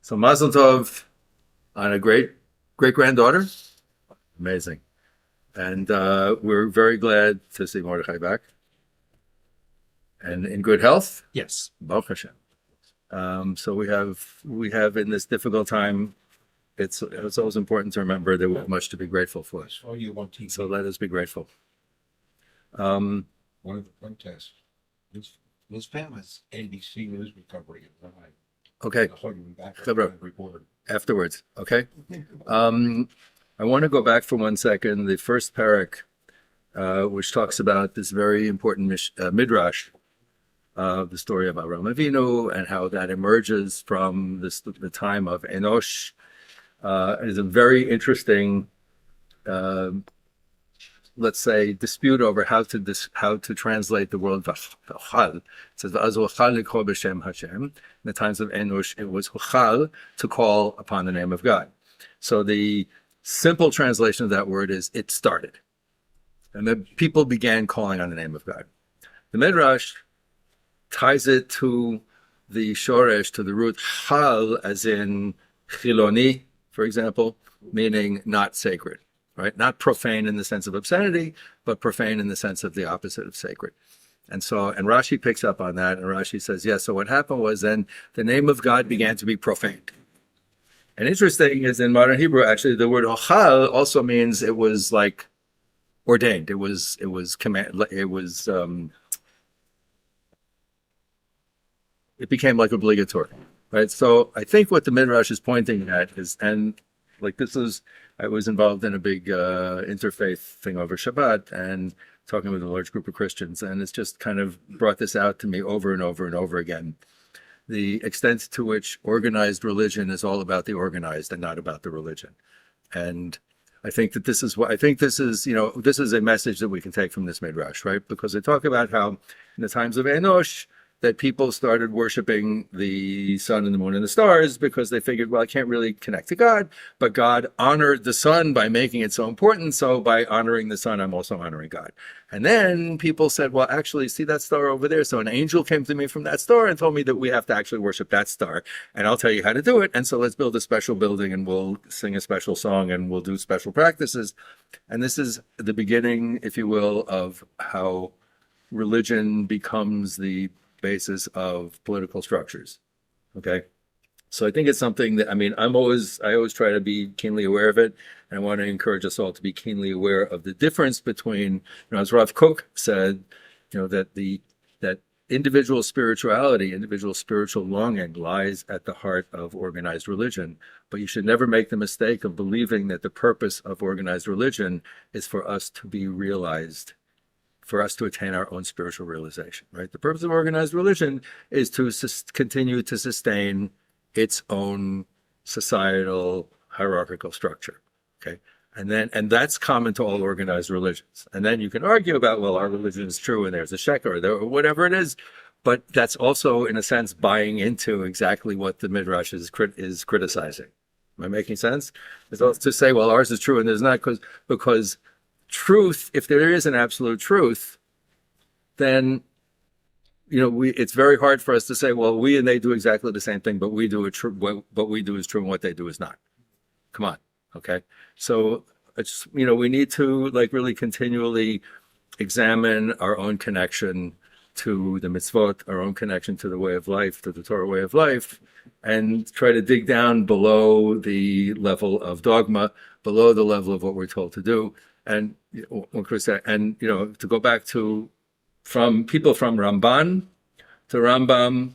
So Mazel Tov on a great granddaughter. Amazing. And we're very glad to see Mordechai back. And in good health. Yes. Baruch Hashem. So we have in this difficult time, it's always important to remember that we have much to be grateful for. So let us be grateful. One of the protests was famous. ABC News recovery. Okay. Afterwards. Okay. I want to go back for 1 second. The first parak, which talks about this very important midrash, the story of Avraham Avinu and how that emerges from the time of Enosh, is a very interesting, let's say, dispute over how to translate the word v'chal. It says v'chal likro b'shem Hashem. In the times of Enosh, it was v'chal, to call upon the name of God. So the simple translation of that word is it started, and the people began calling on the name of God. The Midrash ties it to the shoresh, to the root chal, as in chiloni, for example, meaning not sacred. Right? Not profane in the sense of obscenity, but profane in the sense of the opposite of sacred. And Rashi picks up on that, and Rashi says, yes, so what happened was then the name of God began to be profaned. And interesting is in modern Hebrew, actually, the word ochal also means it was like ordained. It became like obligatory, right? So I think what the Midrash is pointing at is, I was involved in a big interfaith thing over Chabad and talking with a large group of Christians, and it's just kind of brought this out to me over and over and over again. The extent to which organized religion is all about the organized and not about the religion. And I think that this is a message that we can take from this Midrash, right? Because they talk about how in the times of Enosh, that people started worshiping the sun and the moon and the stars because they figured, well, I can't really connect to God, but God honored the sun by making it so important. So by honoring the sun, I'm also honoring God. And then people said, well, actually, see that star over there? So an angel came to me from that star and told me that we have to actually worship that star. And I'll tell you how to do it. And so let's build a special building and we'll sing a special song and we'll do special practices. And this is the beginning, if you will, of how religion becomes the basis of political structures. Okay. So I think it's something that, I always try to be keenly aware of it. And I want to encourage us all to be keenly aware of the difference between, as Rav Kook said, that individual spirituality, individual spiritual longing lies at the heart of organized religion. But you should never make the mistake of believing that the purpose of organized religion is for us to be realized, for us to attain our own spiritual realization, right? The purpose of organized religion is to continue to sustain its own societal hierarchical structure, okay? And that's common to all organized religions. And then you can argue about, well, our religion is true and there's a sheker or whatever it is, but that's also, in a sense, buying into exactly what the Midrash is criticizing. Am I making sense? It's also to say, well, ours is true and there's not, because truth, if there is an absolute truth, then it's very hard for us to say, well, we and they do exactly the same thing, but we do it true. What we do is true, and what they do is not. Come on, okay. So it's we need to really continually examine our own connection to the mitzvot, our own connection to the way of life, to the Torah way of life, and try to dig down below the level of dogma, below the level of what we're told to do. And to go back to from people from Ramban to Rambam,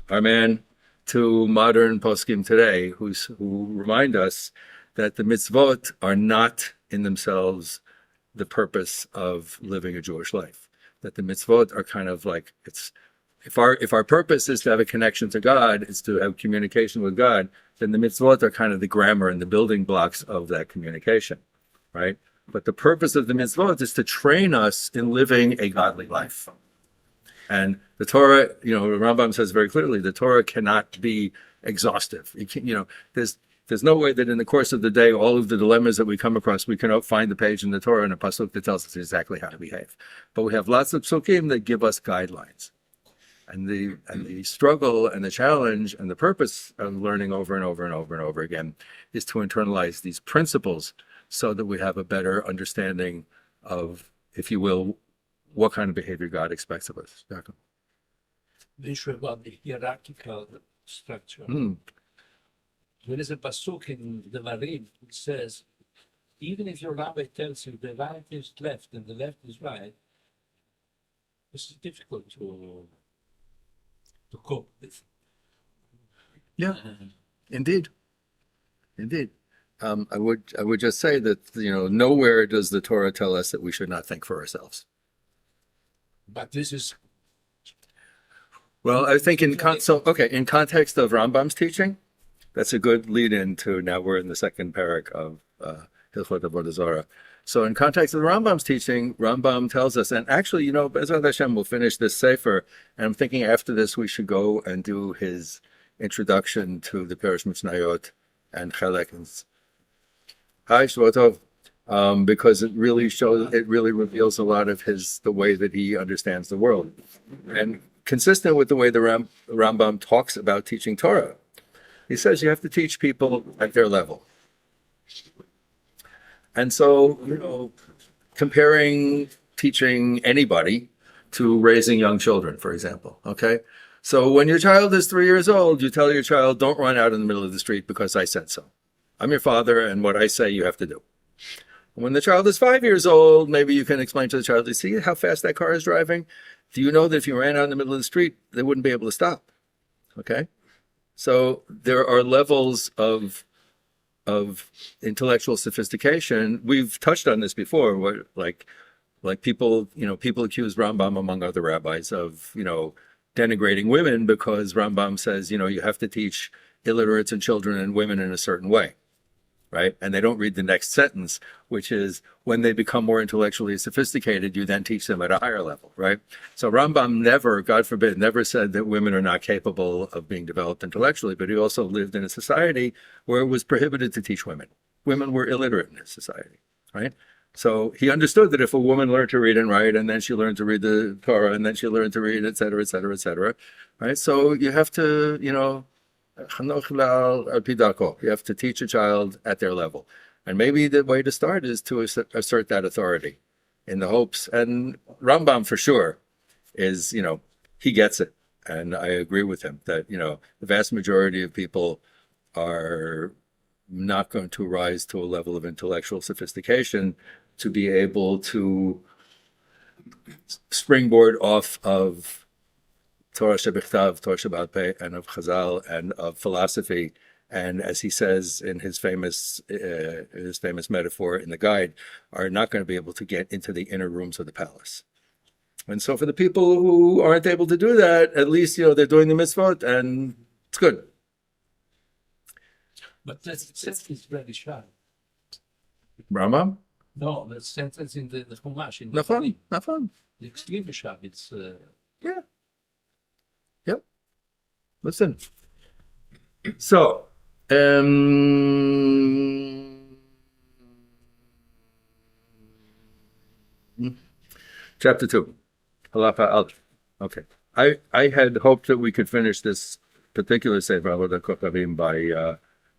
our man, to modern poskim today, who remind us that the mitzvot are not in themselves the purpose of living a Jewish life. That the mitzvot are kind of like, if our purpose is to have a connection to God, is to have communication with God, then the mitzvot are kind of the grammar and the building blocks of that communication, right? But the purpose of the mitzvot is to train us in living a godly life. And the Torah, Rambam says very clearly, the Torah cannot be exhaustive. There's no way that in the course of the day, all of the dilemmas that we come across, we can find the page in the Torah and a pasuk that tells us exactly how to behave. But we have lots of psukim that give us guidelines. the struggle and the challenge and the purpose of learning over and over and over and over again is to internalize these principles so that we have a better understanding of, if you will, what kind of behavior God expects of us. Jacob. The issue about the hierarchical structure. There is a pasuk in the Devarim which says, even if your rabbi tells you the right is left and the left is right, this is difficult to cope with. Yeah, indeed. I would just say that, nowhere does the Torah tell us that we should not think for ourselves. But this is Well, I think in context of Rambam's teaching, that's a good lead-in to, now we're in the second parak of Hilchot Avodat Kochavim. So in context of the Rambam's teaching, Rambam tells us, and actually, Be'ezrat Hashem will finish this Sefer, and I'm thinking after this we should go and do his introduction to the Perush Mishnayot and Chelek. Hi, Shvotov. Because it really reveals a lot of the way that he understands the world. And consistent with the way the Rambam talks about teaching Torah, he says you have to teach people at their level. And so, comparing teaching anybody to raising young children, for example, okay? So when your child is 3 years old, you tell your child, don't run out in the middle of the street because I said so. I'm your father, and what I say you have to do. When the child is 5 years old, maybe you can explain to the child, you see how fast that car is driving? Do you know that if you ran out in the middle of the street, they wouldn't be able to stop? Okay? So there are levels of intellectual sophistication. We've touched on this before, where like people accuse Rambam, among other rabbis, of, denigrating women because Rambam says, you have to teach illiterates and children and women in a certain way. Right? And they don't read the next sentence, which is when they become more intellectually sophisticated, you then teach them at a higher level, right? So Rambam never, God forbid, never said that women are not capable of being developed intellectually, but he also lived in a society where it was prohibited to teach women. Women were illiterate in his society, right? So he understood that if a woman learned to read and write, and then she learned to read the Torah, and then she learned to read, et cetera, et cetera, et cetera, right? So you have to, you have to teach a child at their level. And maybe the way to start is to assert that authority in the hopes, and Rambam for sure is, he gets it. And I agree with him that, the vast majority of people are not going to rise to a level of intellectual sophistication to be able to springboard off of Torah Shebichtav, Torah Shebaal Peh, and of Chazal, and of philosophy, and as he says in his famous metaphor in the guide, are not going to be able to get into the inner rooms of the palace. And so for the people who aren't able to do that, at least, they're doing the mitzvot, and it's good. But that sentence is very sharp. Rambam? No, the sentence in the Chumash. In the Nafan. The extremely sharp. It's yeah. Yep. Listen. So, chapter 2, Halacha Aleph. Okay. I had hoped that we could finish this particular Sefer Avodat Kochavim by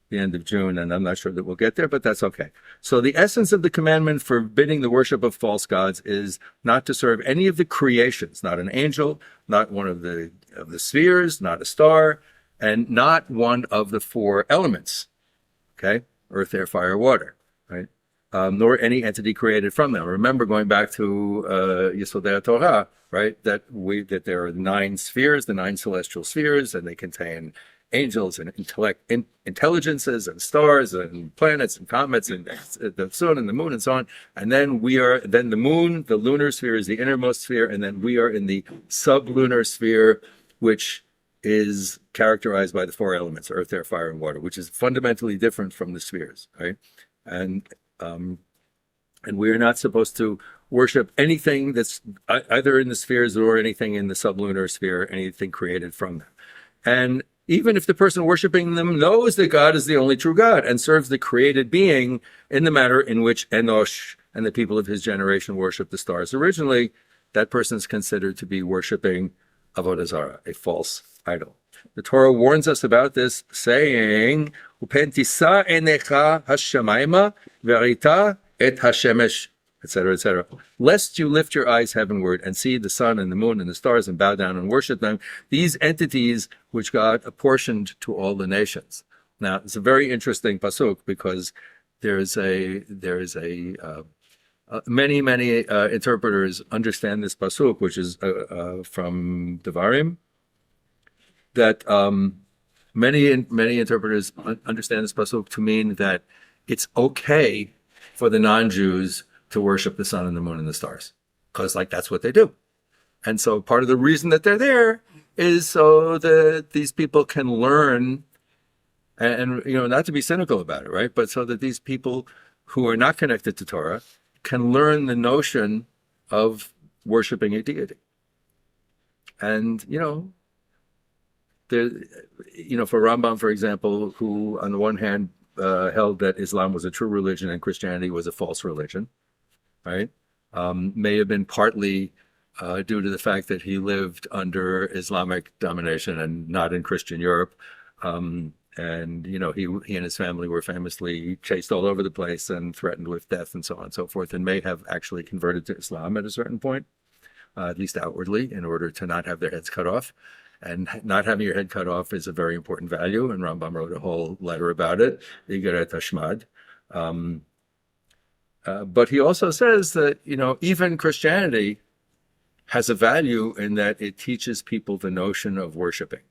the end of June, and I'm not sure that we'll get there, but that's okay. So the essence of the commandment forbidding the worship of false gods is not to serve any of the creations, not an angel, not one of the spheres, not a star, and not one of the four elements, okay? Earth, air, fire, water, right? Nor any entity created from them. Remember, going back to Yesodei Torah, right? That there are 9 spheres, the 9 celestial spheres, and they contain angels and intelligences and stars and planets and comets and the sun and the moon and so on. And then the moon, the lunar sphere, is the innermost sphere, and then we are in the sublunar sphere, which is characterized by the 4 elements, earth, air, fire, and water, which is fundamentally different from the spheres, right? And we are not supposed to worship anything that's either in the spheres or anything in the sublunar sphere, anything created from them. And even if the person worshiping them knows that God is the only true God and serves the created being in the manner in which Enosh and the people of his generation worshiped the stars originally, that person is considered to be worshiping avodah zarah, a false idol. The Torah warns us about this, saying, "Upen tisa enecha hashamayma verita et hashemesh," etc., etc., lest you lift your eyes heavenward and see the sun and the moon and the stars and bow down and worship them, these entities which God apportioned to all the nations. Now, it's a very interesting pasuk because many interpreters understand this pasuk, which is from Devarim, that many interpreters understand this pasuk to mean that it's okay for the non-Jews to worship the sun and the moon and the stars, because that's what they do. And so part of the reason that they're there is so that these people can learn, and not to be cynical about it, right? But so that these people who are not connected to Torah can learn the notion of worshiping a deity. And for Rambam, for example, who on the one hand held that Islam was a true religion and Christianity was a false religion, right? May have been partly due to the fact that he lived under Islamic domination and not in Christian Europe. And he and his family were famously chased all over the place and threatened with death and so on and so forth, and may have actually converted to Islam at a certain point, at least outwardly, in order to not have their heads cut off. And not having your head cut off is a very important value, and Rambam wrote a whole letter about it, Igeret Hashmad. But he also says that, even Christianity has a value in that it teaches people the notion of worshiping,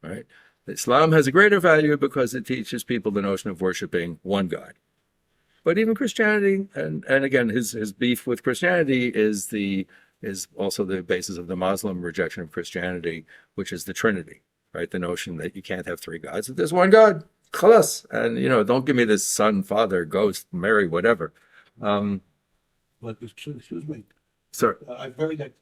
right? Islam has a greater value because it teaches people the notion of worshiping one God. But even Christianity, and again, his beef with Christianity is also the basis of the Muslim rejection of Christianity, which is the Trinity, right? The notion that you can't have three gods, that there's one God, khalas, and don't give me this Son, Father, Ghost, Mary, whatever. But excuse me, Sir. I've heard that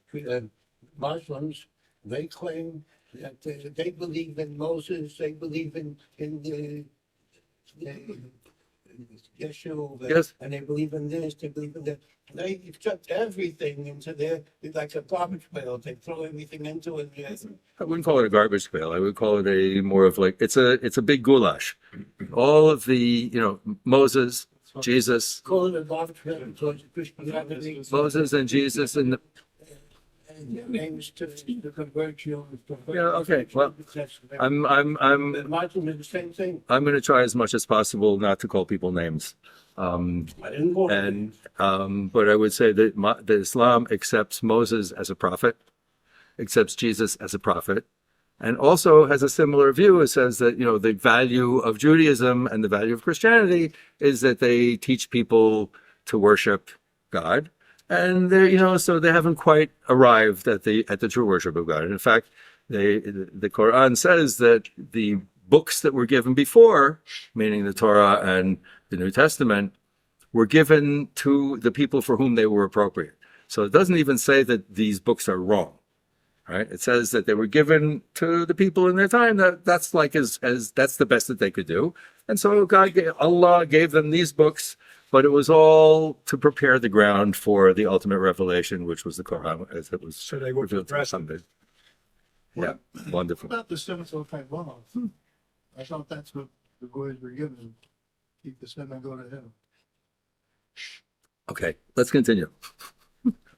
Muslims, they claim that they believe in Moses, they believe in the Yeshua, Yes. and they believe in this, they believe in that. They accept everything into their, like a garbage pail. They throw everything into it. I wouldn't call it a garbage pail. I would call it it's a big goulash. All of the, Moses, Jesus, Call it a garbage pail towards Christianity. Moses and Jesus and Aims to convert you. Okay. Well, I'm The Muslim is the same thing. going to try as much as possible not to call people names. I didn't call it. But I would say that Islam accepts Moses as a prophet, accepts Jesus as a prophet, and also has a similar view. It says that, the value of Judaism and the value of Christianity is that they teach people to worship God. And so they haven't quite arrived at the true worship of God. And in fact, the Quran says that the books that were given before, meaning the Torah and the New Testament, were given to the people for whom they were appropriate. So it doesn't even say that these books are wrong, right? It says that they were given to the people in their time. That's that's the best that they could do. And so Allah gave them these books. But it was all to prepare the ground for the ultimate revelation, which was the Quran, as it was So they were revealed to Muhammad. Yeah, wonderful. What about the 705 laws? I thought that's what the boys were given. Keep the sin and go to heaven. Okay, let's continue.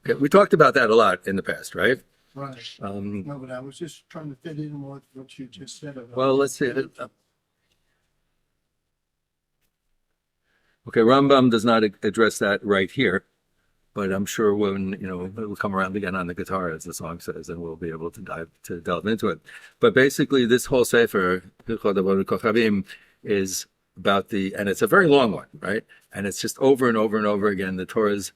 Okay, we talked about that a lot in the past, right? Right. No, but I was just trying to fit in what you just said about. Well, let's see. Okay, Rambam does not address that right here, but I'm sure when it'll come around again on the guitar, as the song says, and we'll be able to delve into it. But basically, this whole Sefer Hilchot Avodat Kochavim is about and it's a very long one, right? And it's just over and over and over again the Torah's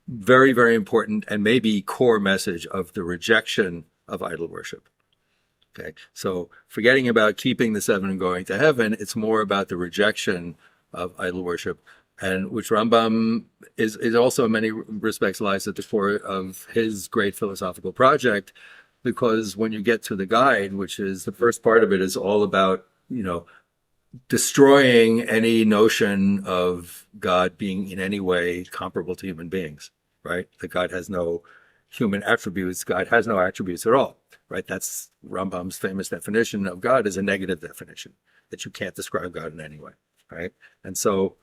very, very important and maybe core message of the rejection of idol worship. Okay, so forgetting about keeping the seven and going to heaven, it's more about the rejection of idol worship, and which Rambam is also in many respects lies at the core of his great philosophical project, because when you get to the guide, which is the first part of it, is all about destroying any notion of God being in any way comparable to human beings, right? That God has no human attributes. God has no attributes at all, right? That's Rambam's famous definition of God is a negative definition, that you can't describe God in any way, right? And so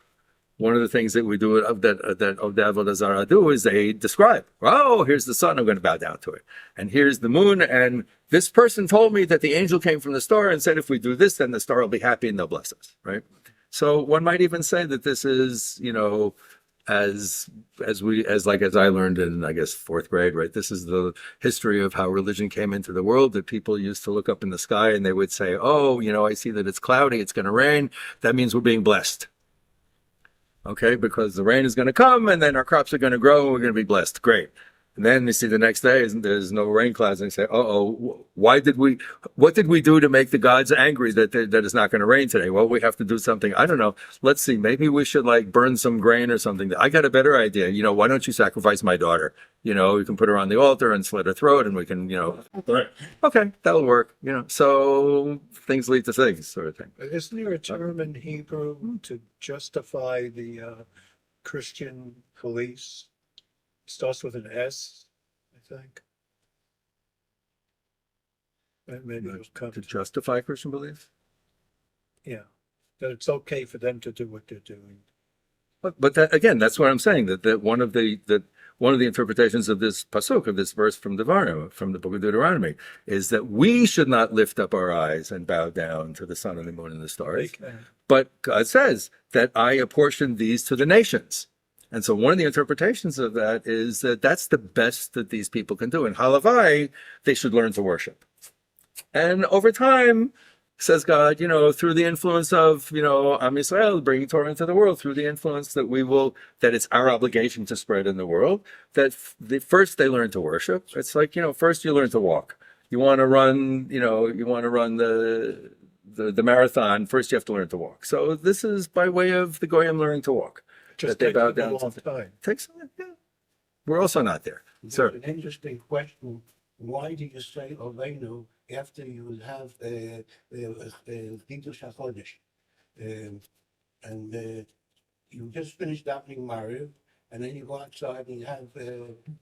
one of the things that we do that Avodah Zarah do is they describe, oh, here's the sun, I'm going to bow down to it. And here's the moon, and this person told me that the angel came from the star and said, if we do this, then the star will be happy and they'll bless us, right? So one might even say that this is, you know, as I learned in, I guess, fourth grade, right? This is the history of how religion came into the world, that people used to look up in the sky and they would say, oh, you know, I see that it's cloudy, it's going to rain. That means we're being blessed. Okay, because the rain is going to come and then our crops are going to grow and we're going to be blessed. Great. And then you see the next day, there's no rain clouds, and you say, what did we do to make the gods angry that it's not going to rain today? Well, we have to do something. I don't know. Let's see. Maybe we should like burn some grain or something. I got a better idea. You know, why don't you sacrifice my daughter? You know, you can put her on the altar and slit her throat and we can, you know, okay, that'll work. You know, so things lead to things, sort of thing. Isn't there a term in Hebrew to justify the Christian police? Starts with an S, I think. Maybe it'll come To justify Christian belief? yeah, that it's okay for them to do what they're doing. But that, again, that's what I'm saying, that one of the interpretations of this pasuk, of this verse from Devarim, from the book of Deuteronomy, is that we should not lift up our eyes and bow down to the sun and the moon and the stars. But God says that I apportioned these to the nations. And so one of the interpretations of that is that that's the best that these people can do. In Halavai, they should learn to worship. And over time, says God, you know, through the influence of, you know, Am Yisrael, bringing Torah into the world, through the influence that it's our obligation to spread in the world, that first they learn to worship. It's like, you know, first you learn to walk. You want to run, the marathon, first you have to learn to walk. So this is by way of the Goyim learning to walk. Just That they takes bow a down long to. time. Takes, yeah. We're also not there. Sir. An interesting question. Why do you say Aleinu after you have Kiddush HaChodesh? And you just finished davening Mariv, and then you go outside and you have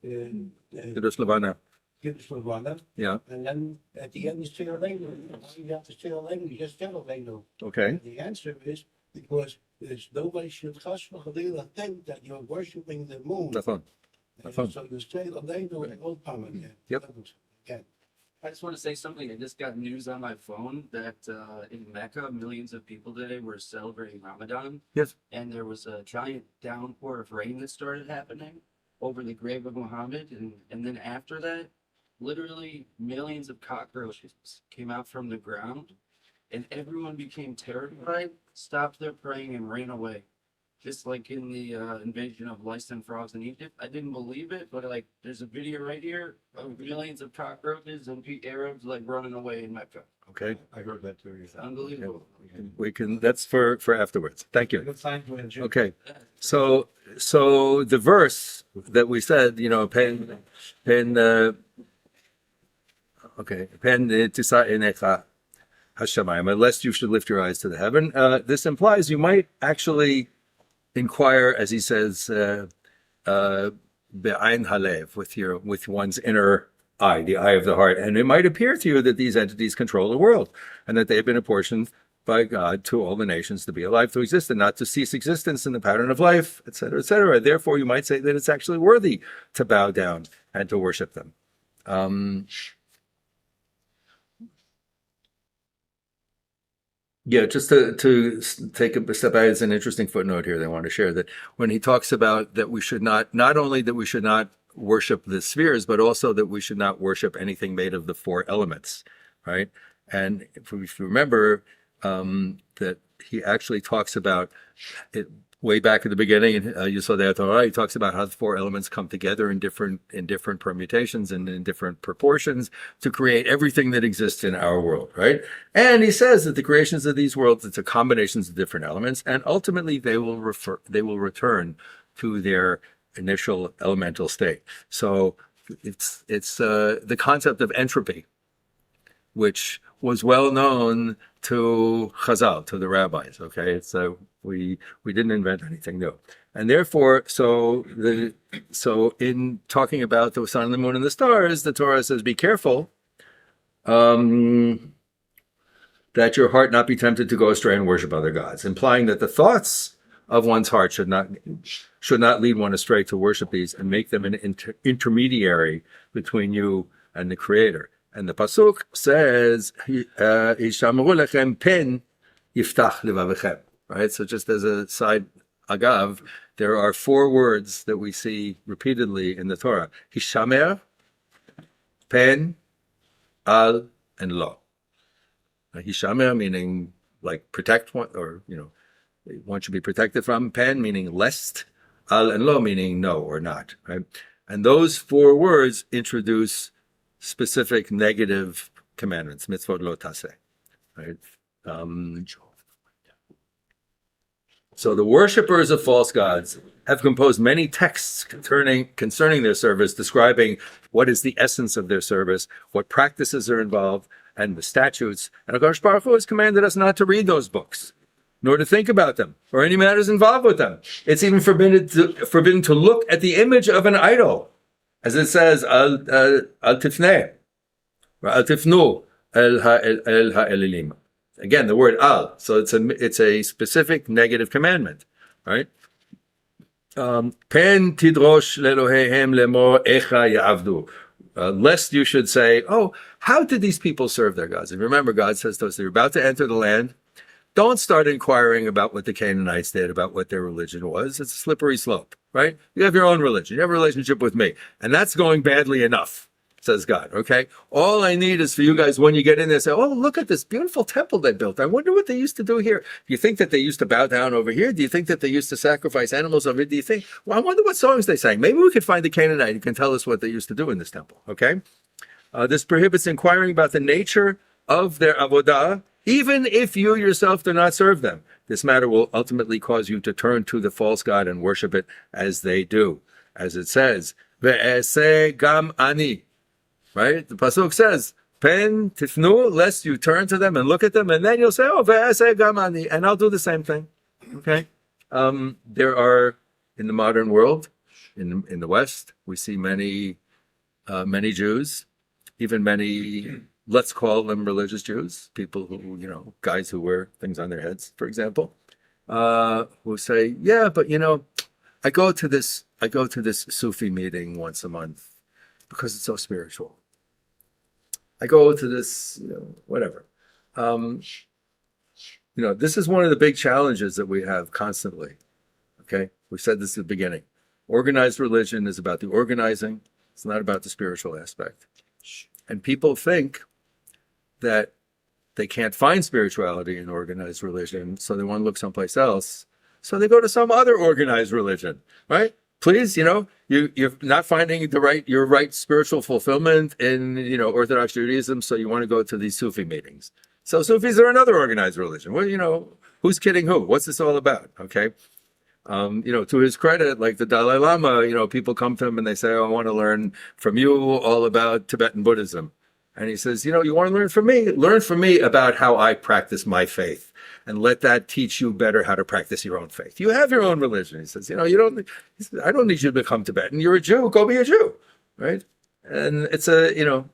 Kiddush Levana. Kiddush Levana, Yeah. and then at the end you say Aleinu. Why do you have to say Aleinu? You just said Aleinu. Okay. And the answer is because nobody should think that you're worshiping the moon. That's fun. So you say Aleinu and old again. Yep. Again. I just want to say something. I just got news on my phone that in Mecca, millions of people today were celebrating Ramadan. Yes. And there was a giant downpour of rain that started happening over the grave of Muhammad. And then after that, literally millions of cockroaches came out from the ground. And everyone became terrified, stopped their praying, and ran away. Just like in the invasion of lice and frogs in Egypt. I didn't believe it, but like there's a video right here of millions of cockroaches and Arabs like running away in Mecca. Okay. I heard that too. It's unbelievable. We can, that's for afterwards. Thank you. Good time to enjoy. Okay. So the verse that we said, you know, pen tisa enecha hashamayim, unless you should lift your eyes to the heaven. This implies you might actually inquire, as he says, be'ayin halev, with one's inner eye, the eye of the heart. And it might appear to you that these entities control the world and that they have been apportioned by God to all the nations to be alive, to exist, and not to cease existence in the pattern of life, etc., etc. Therefore, you might say that it's actually worthy to bow down and to worship them. Yeah, just to take a step back, it's an interesting footnote here that I want to share, that when he talks about that we should not only that we should not worship the spheres, but also that we should not worship anything made of the four elements, right? And if you remember that he actually talks about it way back at the beginning, you saw that Torah, he talks about how the four elements come together in different permutations and in different proportions to create everything that exists in our world, right? And he says that the creations of these worlds, it's a combinations of different elements, and ultimately they will return to their initial elemental state. So it's the concept of entropy, which was well known to Chazal, to the rabbis. Okay, so we didn't invent anything new, and therefore, so in talking about the sun, the moon, and the stars, the Torah says, "Be careful that your heart not be tempted to go astray and worship other gods," implying that the thoughts of one's heart should not lead one astray to worship these and make them an intermediary between you and the Creator. And the pasuk says, "Hishamru lechem pen yiftach levavechem." Right. So just as a side agav, there are 4 words that we see repeatedly in the Torah: Hishamer, pen, al, and lo. Hishamer meaning like protect one, or one should be protected from. Pen meaning lest. Al and lo meaning no or not. Right. And those 4 words introduce specific negative commandments, mitzvot lo taseh, right? So the worshippers of false gods have composed many texts concerning their service, describing what is the essence of their service, what practices are involved, and the statutes. And HaKadosh Baruch Hu has commanded us not to read those books, nor to think about them, or any matters involved with them. It's even forbidden to look at the image of an idol. As it says, al tifneh, al tifnu el ha'elilim. Again, the word al. So it's a specific negative commandment, right? Pen tidrosh lelohehem lemor echa ya'avdu. Lest you should say, oh, how did these people serve their gods? And remember, God says to us, they're about to enter the land. Don't start inquiring about what the Canaanites did, about what their religion was. It's a slippery slope, right? You have your own religion. You have a relationship with me. And that's going badly enough, says God, okay? All I need is for you guys, when you get in there, say, oh, look at this beautiful temple they built. I wonder what they used to do here. Do you think that they used to bow down over here? Do you think that they used to sacrifice animals over here? Do you think, well, I wonder what songs they sang. Maybe we could find a Canaanite who can tell us what they used to do in this temple, okay? This prohibits inquiring about the nature of their avodah, even if you yourself do not serve them. This matter will ultimately cause you to turn to the false god and worship it as they do. As it says, ve'eseh gam ani. Right? The pasuk says, pen tifnu, lest you turn to them and look at them, and then you'll say, oh, ve'eseh gam ani, and I'll do the same thing. Okay? There are, in the modern world, in the West, we see many Jews, even many, let's call them religious Jews, people who, guys who wear things on their heads, for example, who say, yeah, but I go to this Sufi meeting once a month because it's so spiritual. I go to this, whatever. This is one of the big challenges that we have constantly. Okay, we said this at the beginning. Organized religion is about the organizing. It's not about the spiritual aspect. And people think that they can't find spirituality in organized religion, so they want to look someplace else. So they go to some other organized religion, right? Please, you're not finding your right spiritual fulfillment in, Orthodox Judaism, so you want to go to these Sufi meetings. So Sufis are another organized religion. Well, who's kidding who? What's this all about? Okay. To his credit, like the Dalai Lama, people come to him and they say, oh, I want to learn from you all about Tibetan Buddhism. And he says, you want to learn from me? Learn from me about how I practice my faith. And let that teach you better how to practice your own faith. You have your own religion. He says, I don't need you to become Tibetan. You're a Jew. Go be a Jew, right? And it's a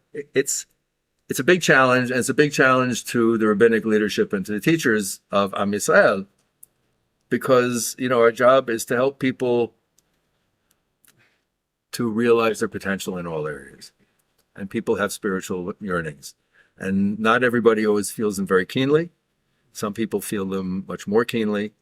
big challenge, and it's a big challenge to the rabbinic leadership and to the teachers of Am Yisrael, because our job is to help people to realize their potential in all areas. And people have spiritual yearnings, and not everybody always feels them very keenly. Some people feel them much more keenly.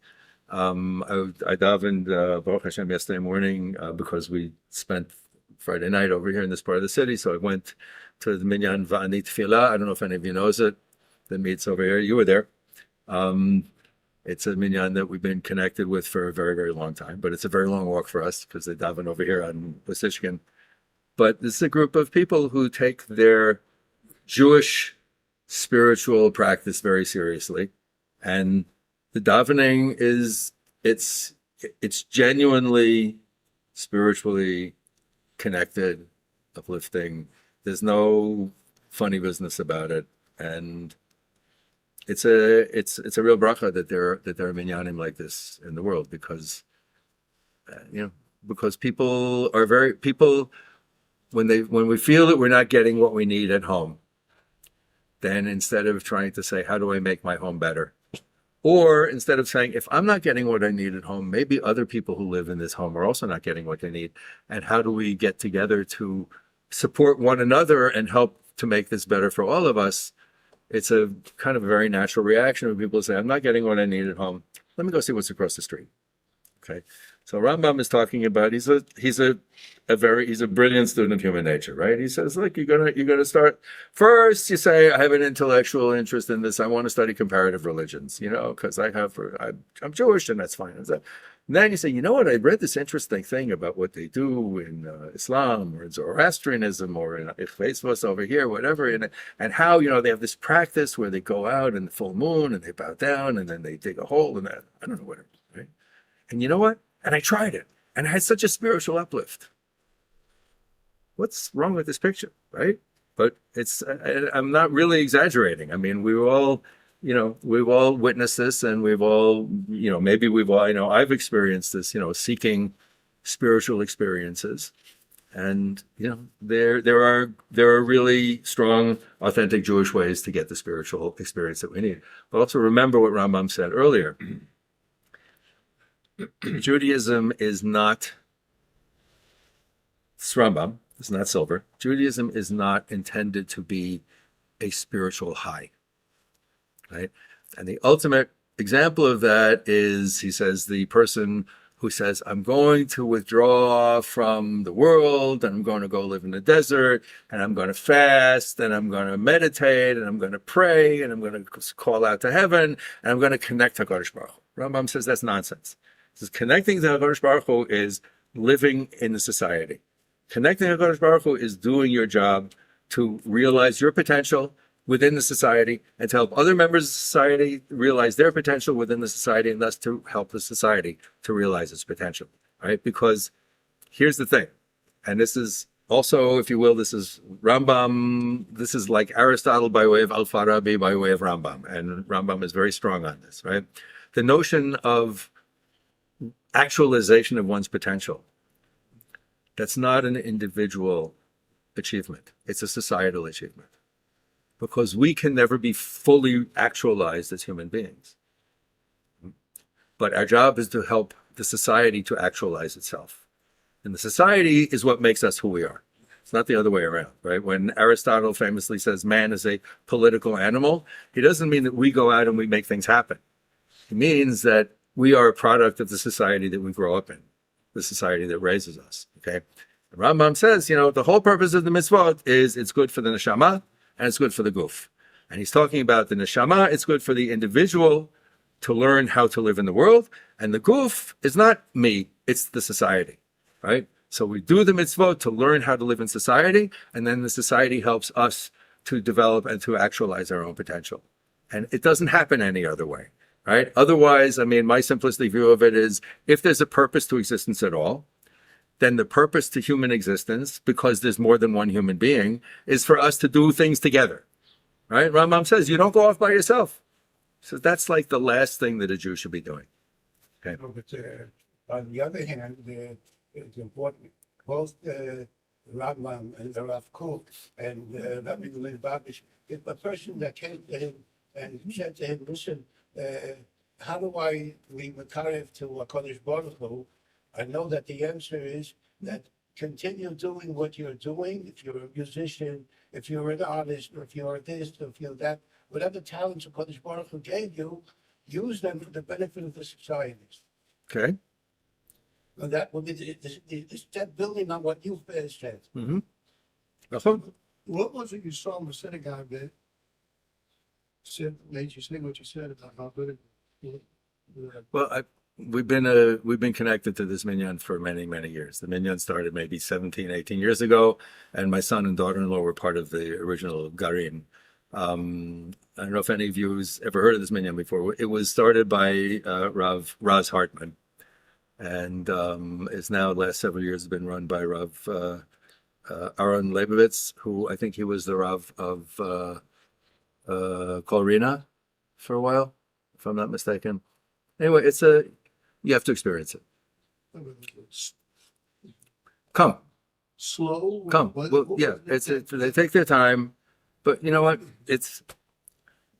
I davened Baruch Hashem yesterday morning because we spent Friday night over here in this part of the city. So I went to the Minyan Va'ani Tefillah. I don't know if any of you knows it. That meets over here. You were there. It's a Minyan that we've been connected with for a very, very long time. But it's a very long walk for us because they daven over here on Wasishkin. But this is a group of people who take their Jewish spiritual practice very seriously. And the davening it's genuinely spiritually connected, uplifting. There's no funny business about it. And it's a real bracha that there are minyanim like this in the world, because because people when we feel that we're not getting what we need at home, then instead of trying to say, how do I make my home better? Or instead of saying, if I'm not getting what I need at home, maybe other people who live in this home are also not getting what they need. And how do we get together to support one another and help to make this better for all of us? It's a kind of a very natural reaction when people say, I'm not getting what I need at home. Let me go see what's across the street. Okay. So Rambam is talking about, he's a brilliant student of human nature, right? He says, look, you're gonna start first. You say, I have an intellectual interest in this. I want to study comparative religions, because I'm Jewish, and that's fine. And then you say, you know what? I read this interesting thing about what they do in Islam or in Zoroastrianism or in Ichveisvos over here, whatever, and how they have this practice where they go out in the full moon and they bow down and then they dig a hole and that, I don't know, whatever, right? And you know what? And I tried it, and I had such a spiritual uplift. What's wrong with this picture, right? But I'm not really exaggerating. I mean, we've all witnessed this, and we've all, I've experienced this, seeking spiritual experiences. And, there are really strong, authentic Jewish ways to get the spiritual experience that we need. But also remember what Rambam said earlier. Judaism is not, it's Rambam, it's not silver. Judaism is not intended to be a spiritual high, right? And the ultimate example of that is, he says, the person who says, I'm going to withdraw from the world, and I'm going to go live in the desert, and I'm going to fast, and I'm going to meditate, and I'm going to pray, and I'm going to call out to heaven, and I'm going to connect to HaKadosh Baruch Hu. Rambam says that's nonsense. He says connecting to HaKadosh Baruch Hu is living in the society. Connecting to HaKadosh Baruch Hu is doing your job to realize your potential within the society and to help other members of society realize their potential within the society, and thus to help the society to realize its potential, right? Because here's the thing, and this is also, if you will, this is Rambam, this is like Aristotle by way of Al-Farabi by way of Rambam, and Rambam is very strong on this, right? The notion of actualization of one's potential, that's not an individual achievement, it's a societal achievement. Because we can never be fully actualized as human beings. But our job is to help the society to actualize itself. And the society is what makes us who we are. It's not the other way around, right? When Aristotle famously says man is a political animal, he doesn't mean that we go out and we make things happen. It means that we are a product of the society that we grow up in, the society that raises us, okay? And Rambam says, the whole purpose of the mitzvot is it's good for the neshama, and it's good for the guf. And he's talking about the neshama, it's good for the individual to learn how to live in the world, and the guf is not me, it's the society, right? So we do the mitzvot to learn how to live in society, and then the society helps us to develop and to actualize our own potential. And it doesn't happen any other way, right? Otherwise, my simplistic view of it is, if there's a purpose to existence at all, then the purpose to human existence, because there's more than one human being, is for us to do things together, right? Rambam says, you don't go off by yourself. So that's like the last thing that a Jew should be doing. Okay. But, on the other hand, it's important, both the Rambam and the Rav Kook and Rabbi Babish, if a person that came to him and said to him, listen, how do I be mekarev to HaKadosh Baruch Hu? I know that the answer is that continue doing what you're doing. If you're a musician, if you're an artist, or if you're this, or if you're that, whatever talents HaKadosh Baruch Hu gave you, use them for the benefit of the society. Okay. And that will be the step building on what you've said. Mm-hmm. What was it you saw in the synagogue that made you say what you said about how good it was? Well, we've been connected to this minyan for many, many years. The minyan started maybe 17, 18 years ago, and my son and daughter-in-law were part of the original Garin. I don't know if any of you has ever heard of this minyan before. It was started by Rav Raz Hartman, and it's now, the last several years, been run by Rav Aaron Leibovitz, who I think he was the Rav of Kolrina for a while, if I'm not mistaken. Anyway, you have to experience it. Come. Slow? Come. Well, yeah, they take their time, but you know what?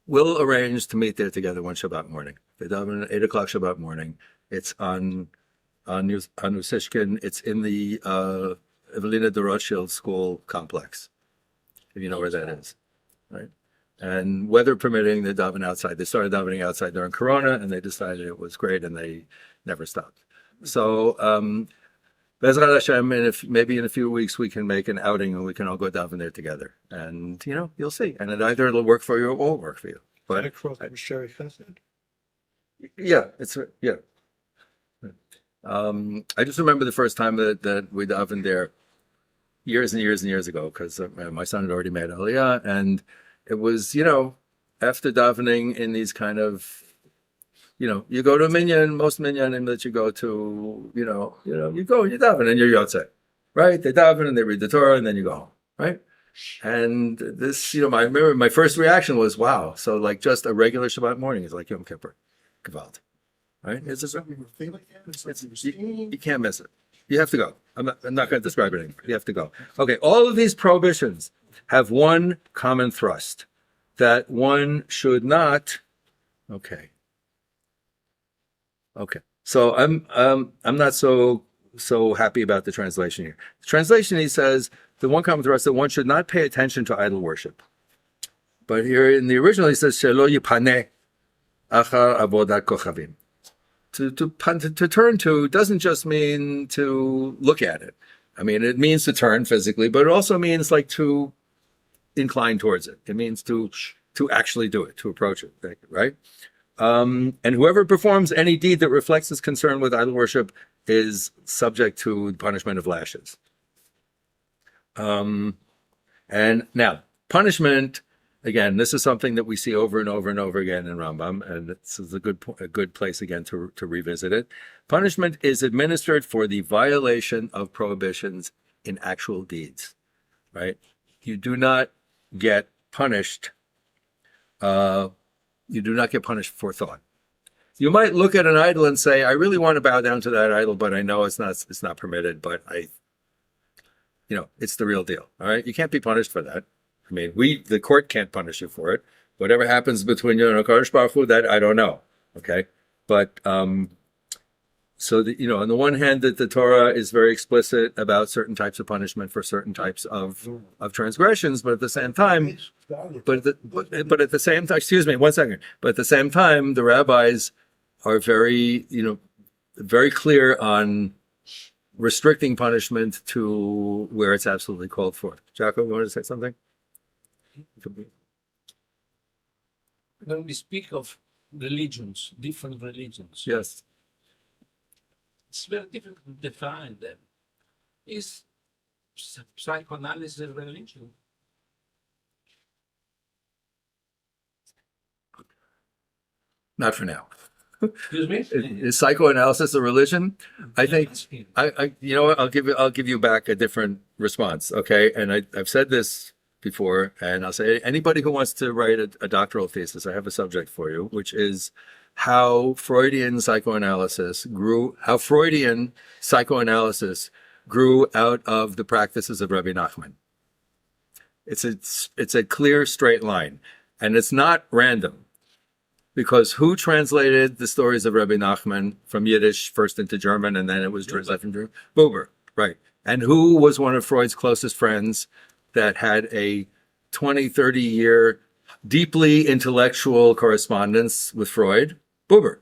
We'll arrange to meet there together one Shabbat morning. They daven at 8 o'clock Shabbat morning. It's on Usishkin. It's in the Evelina de Rothschild School complex, if you know where that is, right? And weather permitting, they daven outside. They started davening outside during Corona, and they decided it was great, and they never stopped. So, Bezrat Hashem, maybe in a few weeks we can make an outing and we can all go daven there together. And you'll see. And either it'll work for you or it won't work for you. But across from Sherry Chesed. yeah, yeah. I just remember the first time that we davened there years and years and years ago, because my son had already made Aliyah, and it was, after davening in these kind of, you go to a minyan, most minyanim that you go to, you go and you daven and you're yotzei, right? They daven and they read the Torah and then you go home, right? And this, I remember my first reaction was, wow. So like just a regular Shabbat morning is like Yom Kippur, Gewalt, right? You can't miss it. You have to go. I'm not going to describe it anymore. You have to go. Okay, all of these prohibitions have one common thrust, that one should not. Okay. So I'm not so happy about the translation here. The translation, he says, the one common thrust that one should not pay attention to idol worship. But here in the original, he says, Shelo yipaneh achar avodat kochavim. To turn to doesn't just mean to look at it. I mean, it means to turn physically, but it also means like to incline towards it. It means to actually do it, to approach it, right? And whoever performs any deed that reflects his concern with idol worship is subject to the punishment of lashes. And now, punishment, again, this is something that we see over and over and over again in Rambam, and this is a good place again to revisit it. Punishment is administered for the violation of prohibitions in actual deeds, right? You do not get punished. You do not get punished for thought. You might look at an idol and say, I really want to bow down to that idol, but I know it's not permitted, but it's the real deal. All right. You can't be punished for that. I mean, the court can't punish you for it. Whatever happens between you and HaKadosh Baruch Hu, that I don't know. Okay. But, so that, on the one hand, that the Torah is very explicit about certain types of punishment for certain types of transgressions, but at the same time, but at the same time, excuse me, 1 second. But at the same time, the rabbis are very, very clear on restricting punishment to where it's absolutely called for. Jacob, you want to say something? When we speak of religions, different religions, Yes. it's very difficult to define them. Is psychoanalysis a religion? Not for now. Excuse me? Is psychoanalysis a religion? I think I'll give you back a different response. Okay. And I've said this before, and I'll say anybody who wants to write a doctoral thesis, I have a subject for you, which is how Freudian psychoanalysis grew out of the practices of Rabbi Nachman. It's a clear straight line, and it's not random. Because who translated the stories of Rabbi Nachman from Yiddish first into German, and then it was translated from German? Buber, right. And who was one of Freud's closest friends that had a 20, 30-year deeply intellectual correspondence with Freud? Buber.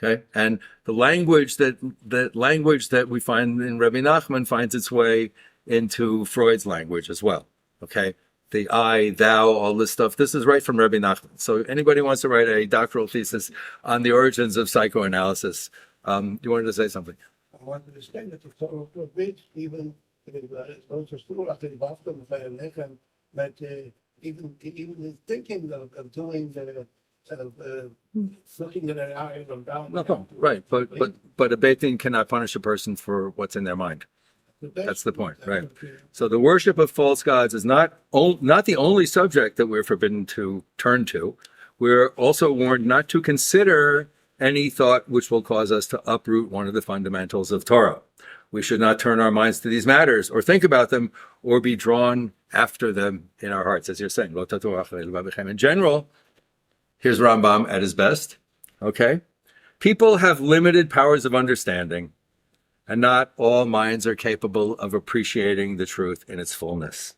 Okay. And the language that we find in Rabbi Nachman finds its way into Freud's language as well. Okay. The I, thou, all this stuff. This is right from Rabbi Nachman. So anybody who wants to write a doctoral thesis on the origins of psychoanalysis, you wanted to say something? I wanted to say that the Torah forbids even those who still after the Bafta Lechem, but even thinking of doing looking at an item down. No, right. But a Beit Din cannot punish a person for what's in their mind. That's the point, right? So the worship of false gods is not the only subject that we're forbidden to turn to. We're also warned not to consider any thought which will cause us to uproot one of the fundamentals of Torah. We should not turn our minds to these matters or think about them or be drawn after them in our hearts, as you're saying. In general, here's Rambam at his best, okay? People have limited powers of understanding, and not all minds are capable of appreciating the truth in its fullness.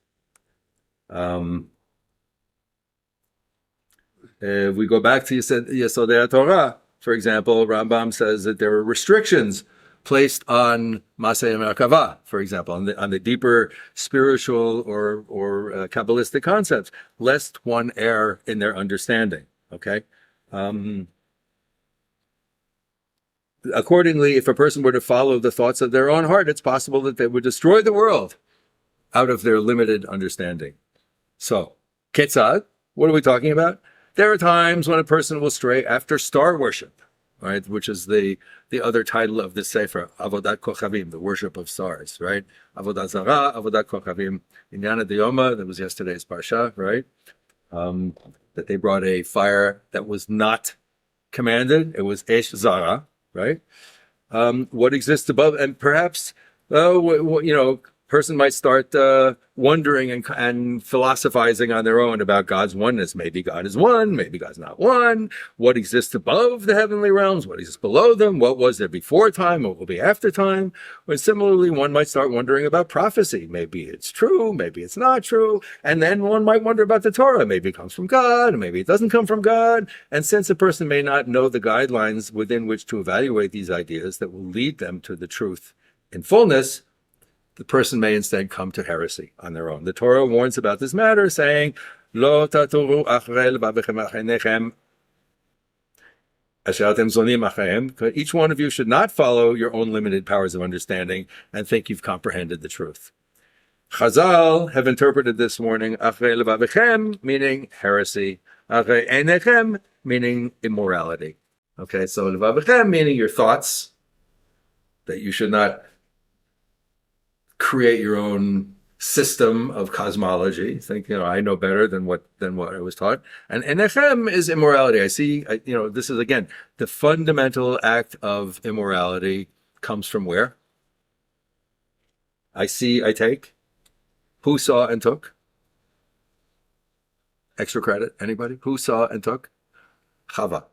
If we go back to Yesodei Torah, for example, Rambam says that there are restrictions placed on Maseh Merkava, for example, on the deeper spiritual or Kabbalistic concepts, lest one err in their understanding, okay? Accordingly, if a person were to follow the thoughts of their own heart, it's possible that they would destroy the world out of their limited understanding. So, Ketzad, what are we talking about? There are times when a person will stray after star worship, right? Which is the other title of this Sefer, Avodat Kochavim, the worship of stars, right? Avodat Zara, Avodat Kochavim. Inyana Diyoma, that was yesterday's Parsha, right? That they brought a fire that was not commanded. It was Esh Zara, right? What exists above, and perhaps, person might start wondering and philosophizing on their own about God's oneness. Maybe God is one, maybe God's not one. What exists above the heavenly realms? What exists below them? What was there before time? What will be after time? Or similarly, one might start wondering about prophecy. Maybe it's true, maybe it's not true. And then one might wonder about the Torah. Maybe it comes from God, maybe it doesn't come from God. And since a person may not know the guidelines within which to evaluate these ideas that will lead them to the truth in fullness, the person may instead come to heresy on their own. The Torah warns about this matter, saying, Lo taturu achrei lebavechem achenechem asher atem zonim achaim. Each one of you should not follow your own limited powers of understanding and think you've comprehended the truth. Chazal have interpreted this warning, achrei lebavechem, meaning heresy, achrei einechem, meaning immorality. Okay, so lebavechem meaning your thoughts, that you should not create your own system of cosmology. Think, I know better than what I was taught. And enechem is immorality. I see, this is again, the fundamental act of immorality comes from where? I see, I take. Who saw and took? Extra credit, anybody? Who saw and took? Chava.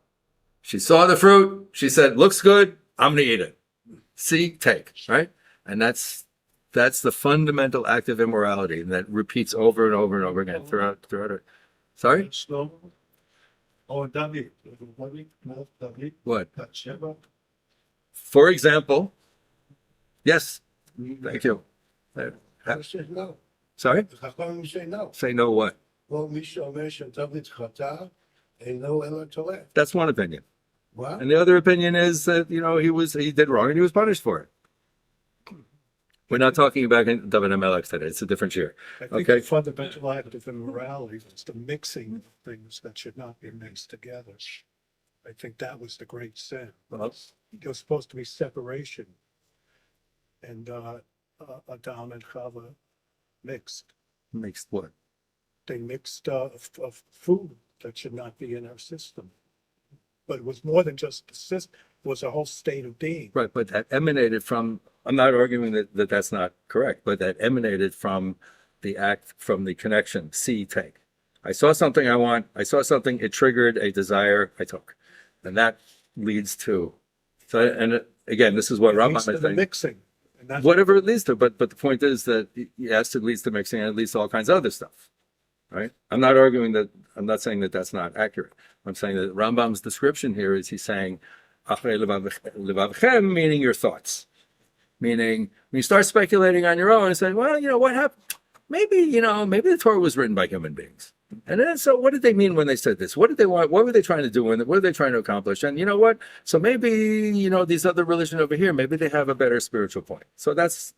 She saw the fruit. She said, looks good. I'm going to eat it. See, take, right? And that's the fundamental act of immorality, and that repeats over and over and over again throughout it. Sorry? Oh, David. What? For example, yes. Thank you. I said no. Sorry? The Chachamim say no. Say no what? Well, Misha Omer David Chata, and no Ela Torah. That's one opinion. What? And the other opinion is that, he did wrong and he was punished for it. We're not talking about David HaMelech today. It's a different year. I think Okay. the fundamental act of immorality is the mixing of things that should not be mixed together. I think that was the great sin. Well, There was supposed to be separation. And Adam and Chava mixed. mixed what? They mixed of food that should not be in our system. But it was more than just the system. It was a whole state of being. Right, but that emanated from, I'm not arguing that that's not correct, but that emanated from the act, from the connection, see, take. I saw something I want, I saw something, it triggered a desire, I took. And that leads to, again, this is what Rambam is saying. Mixing. And that's Whatever it leads to, but the point is that, yes, it leads to mixing and it leads to all kinds of other stuff, right? I'm not saying that that's not accurate. I'm saying that Rambam's description here is he's saying, achrei levavchem, meaning your thoughts. Meaning, when you start speculating on your own and saying, well, what happened? Maybe the Torah was written by human beings. And then, so what did they mean when they said this? What did they want? What were they trying to do? What are they trying to accomplish? And you know what? So maybe, these other religions over here, maybe they have a better spiritual point. So that's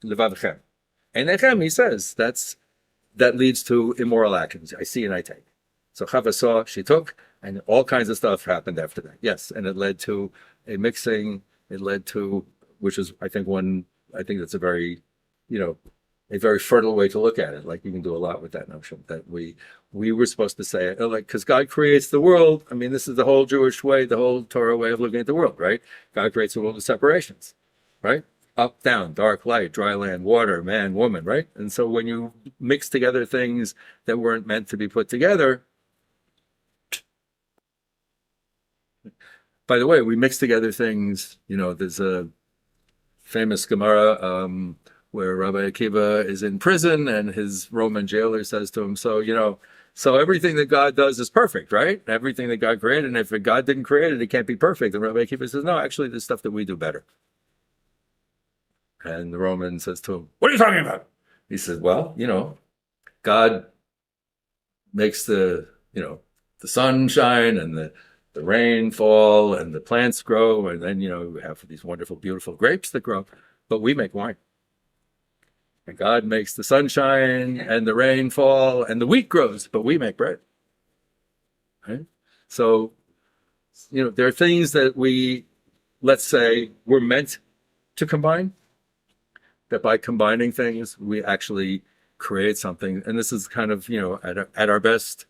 levavchem. And Echem, he says, that leads to immoral actions. I see and I take. So Chava saw, she took, and all kinds of stuff happened after that. Yes, and it led to a mixing. It led to, which is, I think, one I think that's a very, a very fertile way to look at it. Like you can do a lot with that notion that we were supposed to say, because God creates the world. I mean, this is the whole Jewish way, the whole Torah way of looking at the world, right? God creates the world of separations, right? Up, down, dark, light, dry land, water, man, woman, right? And so when you mix together things that weren't meant to be put together, by the way, we mix together things, there's a famous Gemara where Rabbi Akiva is in prison and his Roman jailer says to him, so everything that God does is perfect, right? Everything that God created, and if God didn't create it, it can't be perfect. And Rabbi Akiva says, no, actually, there's stuff that we do better. And the Roman says to him, what are you talking about? He says, well, God makes the sun shine and the rain fall and the plants grow. And then, we have these wonderful, beautiful grapes that grow, but we make wine. And God makes the sunshine and the rain fall and the wheat grows, but we make bread. Right? So, there are things that we, let's say, we're meant to combine, that by combining things, we actually create something. And this is kind of, at our best,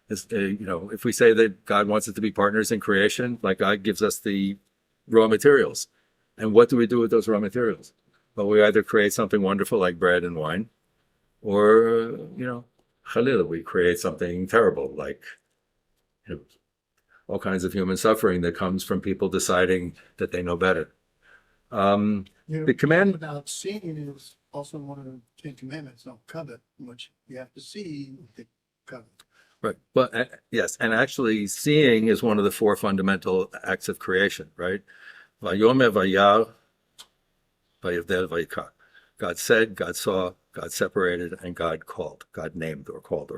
if we say that God wants us to be partners in creation, like God gives us the raw materials. And what do we do with those raw materials? Well, we either create something wonderful like bread and wine, or, Khalil, we create something terrible like, all kinds of human suffering that comes from people deciding that they know better. The command Without seeing is also one of the 10 Commandments, don't covet, which you have to see to covet. Right. But yes, and actually seeing is one of the 4 fundamental acts of creation, right? Vayomer vayar, vayavdel vayikar. God said, God saw, God separated, and God called. God named or called,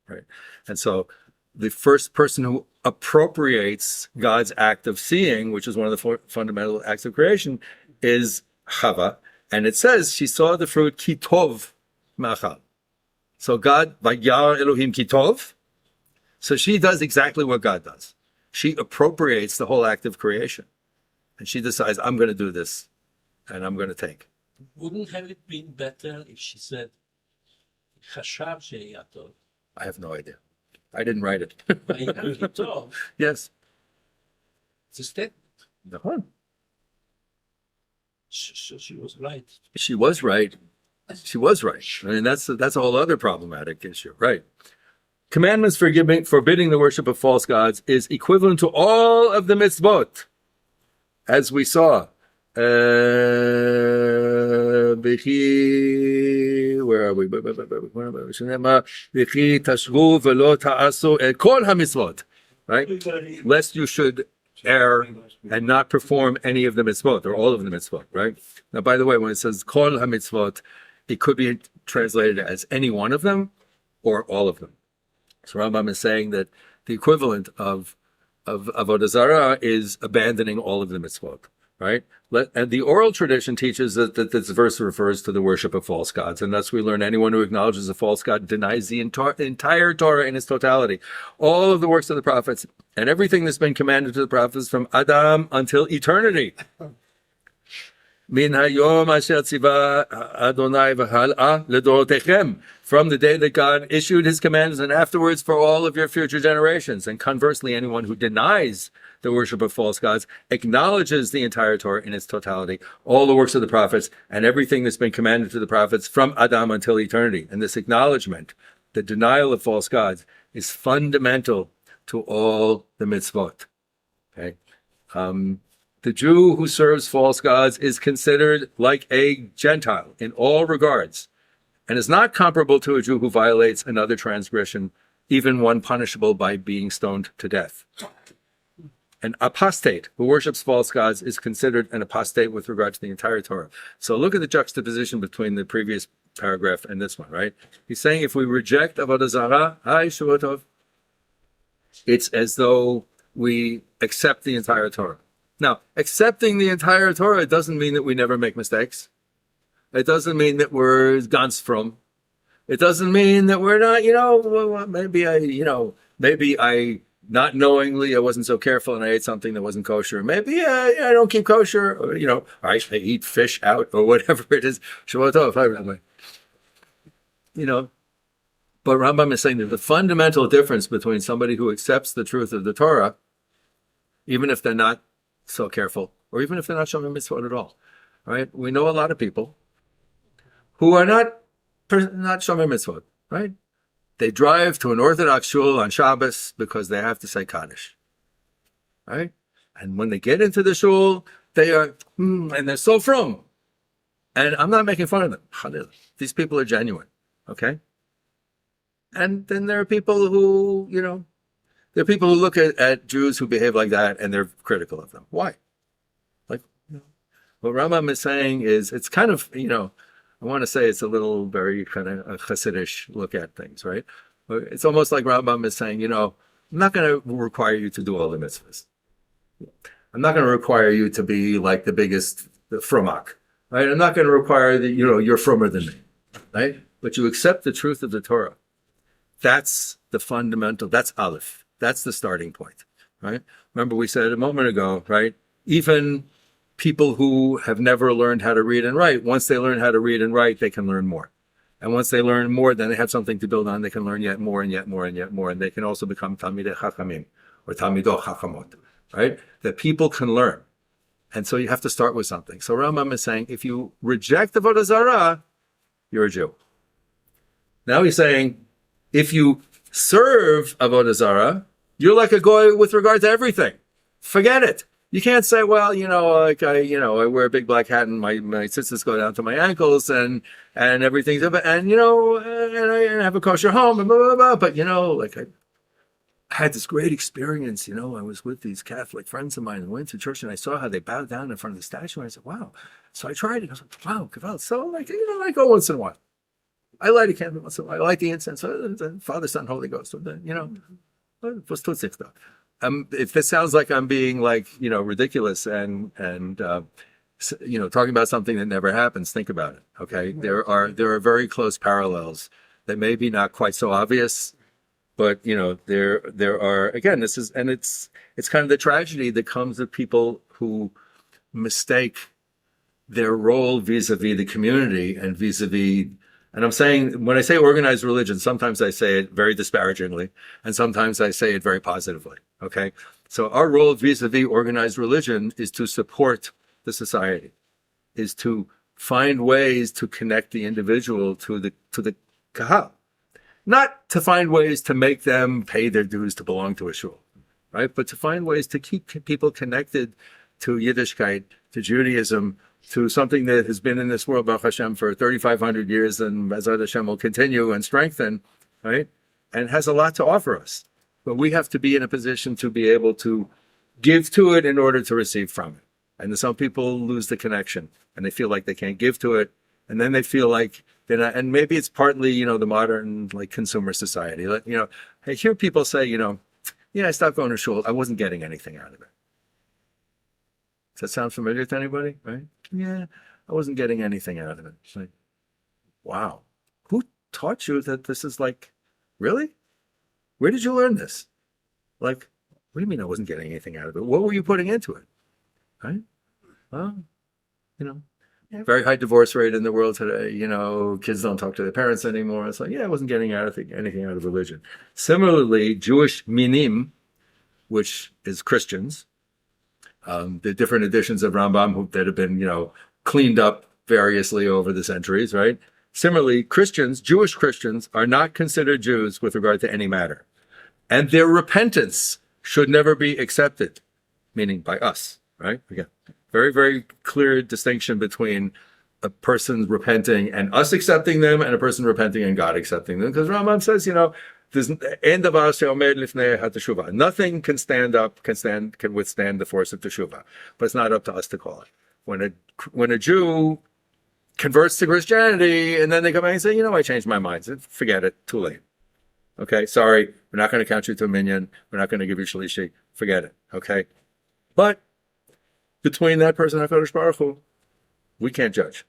right? And so the first person who appropriates God's act of seeing, which is one of the 4 fundamental acts of creation, is Chava. And it says she saw the fruit kitov machal. So God, vayar Elohim kitov. So she does exactly what God does. She appropriates the whole act of creation. And she decides, I'm going to do this, and I'm going to take. Wouldn't have it been better if she said, חשב שיהיה טוב. I have no idea. I didn't write it. ויהיה כי טוב. Yes. It's a statement. No. So she was right. She was right. She was right. I mean, that's a whole other problematic issue, right? Commandments forbidding the worship of false gods is equivalent to all of the mitzvot, as we saw. Where are we? Right? Lest you should err and not perform any of the mitzvot or all of the mitzvot, right? Now, by the way, when it says kol ha-mitzvot, it could be translated as any one of them or all of them. So Rambam is saying that the equivalent of Avodah Zarah is abandoning all of the mitzvot, right? And the oral tradition teaches that this verse refers to the worship of false gods, and thus we learn anyone who acknowledges a false god denies the entire Torah in its totality, all of the works of the prophets, and everything that's been commanded to the prophets from Adam until eternity. Min hayom asher tziva Adonai v'hal'a ledorotechem, from the day that God issued his commands and afterwards for all of your future generations. And conversely, anyone who denies the worship of false gods acknowledges the entire Torah in its totality, all the works of the prophets, and everything that's been commanded to the prophets from Adam until eternity. And this acknowledgement, the denial of false gods, is fundamental to all the mitzvot. Okay? The Jew who serves false gods is considered like a Gentile in all regards, and is not comparable to a Jew who violates another transgression, even one punishable by being stoned to death. An apostate who worships false gods is considered an apostate with regard to the entire Torah. So look at the juxtaposition between the previous paragraph and this one, right? He's saying if we reject Avodah Zarah, it's as though we accept the entire Torah. Now, accepting the entire Torah doesn't mean that we never make mistakes. It doesn't mean that we're ganz frum. It doesn't mean that we're not, maybe I not knowingly, I wasn't so careful and I ate something that wasn't kosher. Maybe I don't keep kosher, or, I eat fish out or whatever it is. Shavua Tov, hi, Rabbi. But Rambam is saying that the fundamental difference between somebody who accepts the truth of the Torah, even if they're not so careful, or even if they're not shomim mitzvot at all, right? We know a lot of people who are not shomim mitzvot, right? They drive to an Orthodox shul on Shabbos because they have to say Kaddish, right? And when they get into the shul, they are, and they're so frum. And I'm not making fun of them. These people are genuine, okay? And then there are people who, look at Jews who behave like that and they're critical of them. Why? What Rambam is saying is, it's kind of, I want to say it's a little very kind of a Hasidish look at things, right? It's almost like Rambam is saying, I'm not going to require you to do all the mitzvahs. I'm not going to require you to be like the biggest frumak, right? I'm not going to require that, you're frummer than me, right? But you accept the truth of the Torah. That's the fundamental, that's Aleph. That's the starting point, right? Remember we said a moment ago, right? Even people who have never learned how to read and write, once they learn how to read and write, they can learn more. And once they learn more, then they have something to build on. They can learn yet more and yet more and yet more. And they can also become Talmidei Chachamim or Talmido Chachamot, right? That people can learn. And so you have to start with something. So Rambam is saying, if you reject Avodah Zarah, you're a Jew. Now he's saying, if you serve Avodah Zarah, you're like a goy with regard to everything. Forget it. You can't say, well, I wear a big black hat and my tzitzis go down to my ankles and everything's and I have a kosher home and blah, blah, blah. But, I had this great experience, I was with these Catholic friends of mine and went to church and I saw how they bowed down in front of the statue and I said, wow. So I tried it. I was like, wow, Kaval. So I go once in a while. I light a candle once in a while. I light the incense. Father, Son, Holy Ghost. It was tutzich though. If this sounds like I'm being ridiculous and talking about something that never happens, think about it. Okay, there are very close parallels that may be not quite so obvious, but there are, again, it's kind of the tragedy that comes of people who mistake their role vis-a-vis the community and vis-a-vis. And I'm saying, when I say organized religion, sometimes I say it very disparagingly, and sometimes I say it very positively, okay? So our role vis-a-vis organized religion is to support the society, is to find ways to connect the individual to the kahal, not to find ways to make them pay their dues to belong to a shul, right? But to find ways to keep people connected to Yiddishkeit, to Judaism, to something that has been in this world, Baruch Hashem, for 3,500 years, and Bezrat Hashem will continue and strengthen, right? And has a lot to offer us. But we have to be in a position to be able to give to it in order to receive from it. And some people lose the connection, and they feel like they can't give to it, and then they feel like they're not, and maybe it's partly, the modern, consumer society. I hear people say, I stopped going to shul, I wasn't getting anything out of it. Does that sound familiar to anybody? Right? Yeah, I wasn't getting anything out of it. It's like, wow. Who taught you that this is really? Where did you learn this? What do you mean I wasn't getting anything out of it? What were you putting into it? Right? Well, very high divorce rate in the world today. Kids don't talk to their parents anymore. It's I wasn't getting anything out of religion. Similarly, Jewish minim, which is Christians, the different editions of Rambam that have been, cleaned up variously over the centuries, right? Similarly, Jewish Christians are not considered Jews with regard to any matter. And their repentance should never be accepted, meaning by us, right? Again, very, very clear distinction between a person repenting and us accepting them and a person repenting and God accepting them. Because Rambam says, nothing can withstand the force of teshuvah, but it's not up to us to call it. When a Jew converts to Christianity and then they come back and say, I changed my mind. Forget it. Too late. Okay. Sorry. We're not going to count you to a minyan. We're not going to give you shlishi. Forget it. Okay. But between that person and HaKadosh Baruch Hu, we can't judge.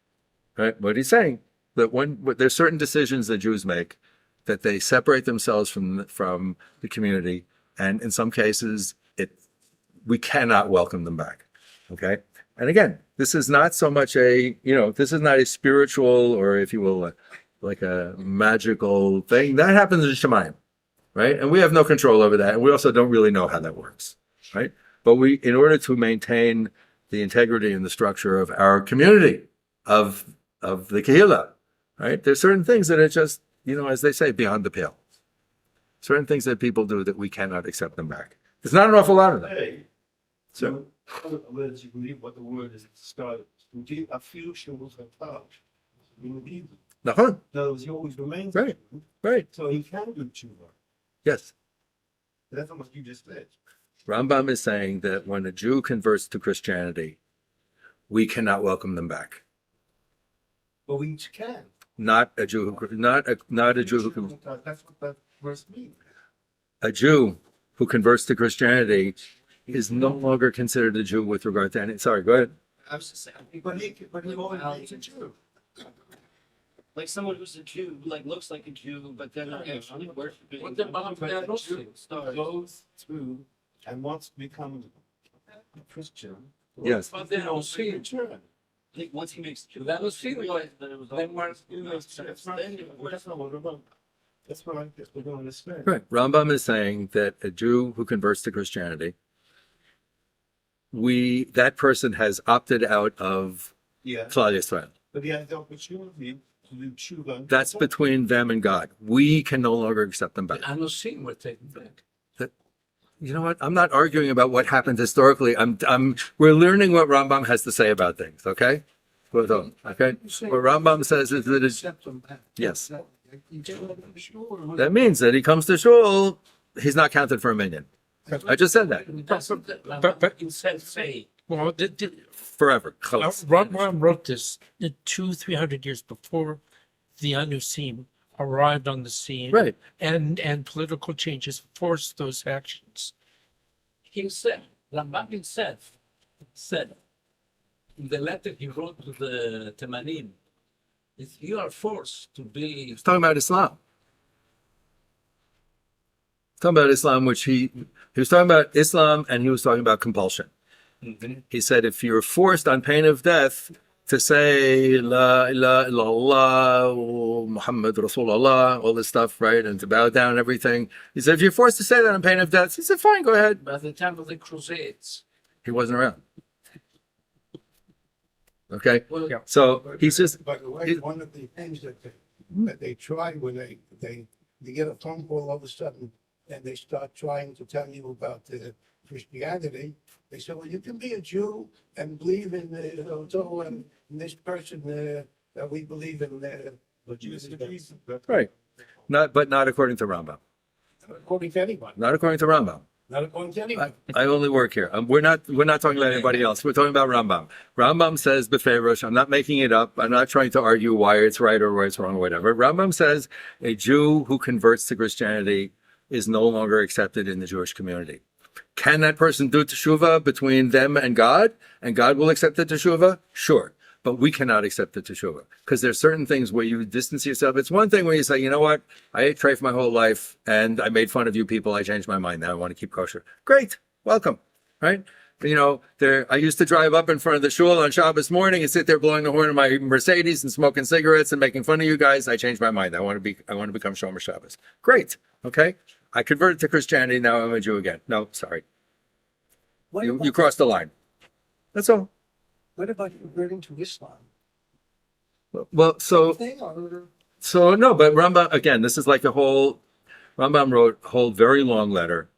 Right. But he's saying that when there's certain decisions that Jews make, that they separate themselves from the community And in some cases, we cannot welcome them back. Okay. And again, this is not so much this is not a spiritual or, if you will, like a magical thing. That happens in Shemayim, right? And we have no control over that. And we also don't really know how that works, right? But in order to maintain the integrity and the structure of our community, of the Kehillah, right? There's certain things that are just, as they say, beyond the pale. Certain things that people do that we cannot accept them back. There's not an awful lot of them. Hey, So, words you believe what the word is started. A few shuls have touched. Nachon, So he always remains. Right. right, So he can do tshuva. yes. That's what you just said. Rambam is saying that when a Jew converts to Christianity, we cannot welcome them back. But we can. Not a Jew not a Jew who can. That's what that verse means. A Jew who converts to Christianity is no longer considered a Jew with regard to any. Sorry, go ahead. I was just saying, But he always a Jew. like someone who's a Jew, like looks like a Jew, but they're not actually worshiping. What about But the a Jew stars. goes through and wants to become a Christian. Yes. But they don't see it. Return. I think once he makes Jew, That was he the realized that it was all. Then what? That's not what we're That's what I guess we're going to say. Right. Rambam is saying that a Jew who converts to Christianity, that person has opted out of Yeah. Klal Yisrael. But he has the opportunity to do tshuva. That's between them and God. We can no longer accept them back. The Anusim were taken back. You know what? I'm not arguing about what happened historically. We're learning what Rambam has to say about things. Okay. Okay. What Rambam says is that Accept them back. yes. Sure. That means that he comes to shul, he's not counted for a minion. I just said that. That's what the instead say. Well, Forever. Chalas. Rambam wrote this 200-300 years before the Anusim arrived on the scene, Right. and political changes forced those actions. Himself, Rambam himself said in the letter he wrote to the Temanim, if you are forced to be He's talking about Islam. He's talking about Islam, which he was talking about Islam, and he was talking about compulsion. He said, if you're forced on pain of death to say La ilaha illallah, Muhammad Rasulullah, all this stuff, right, and to bow down and everything. He said, if you're forced to say that on pain of death, he said, fine, go ahead. by the time of the Crusades. He wasn't around. Okay, Well, so he's just By the way, one of the things that they try when they get a phone call all of a sudden and they start trying to tell you about Christianity, they say, well, you can be a Jew and believe in this person that we believe in. But Jesus, right, but not according to Rambam. according to anyone, Not according to Rambam. not according to anyone. I only work here. We're not talking about anybody else. We're talking about Rambam. Rambam says befeirush. I'm not making it up. I'm not trying to argue why it's right or why it's wrong or whatever. Rambam says a Jew who converts to Christianity is no longer accepted in the Jewish community. Can that person do teshuvah between them and God will accept the teshuvah? Sure. But we cannot accept the teshuvah because there's certain things where you distance yourself. It's one thing where you say, you know what? I ate treif my whole life and I made fun of you people. I changed my mind. Now I want to keep kosher. Great. Welcome. Right? I used to drive up in front of the shul on Shabbos morning and sit there blowing the horn of my Mercedes and smoking cigarettes and making fun of you guys. I changed my mind. I want to become Shomer Shabbos. Great. Okay. I converted to Christianity. Now I'm a Jew again. No, sorry. You crossed the line. That's all. What about converting to Islam? Well, so no, but Rambam, again, this is like Rambam wrote a whole very long letter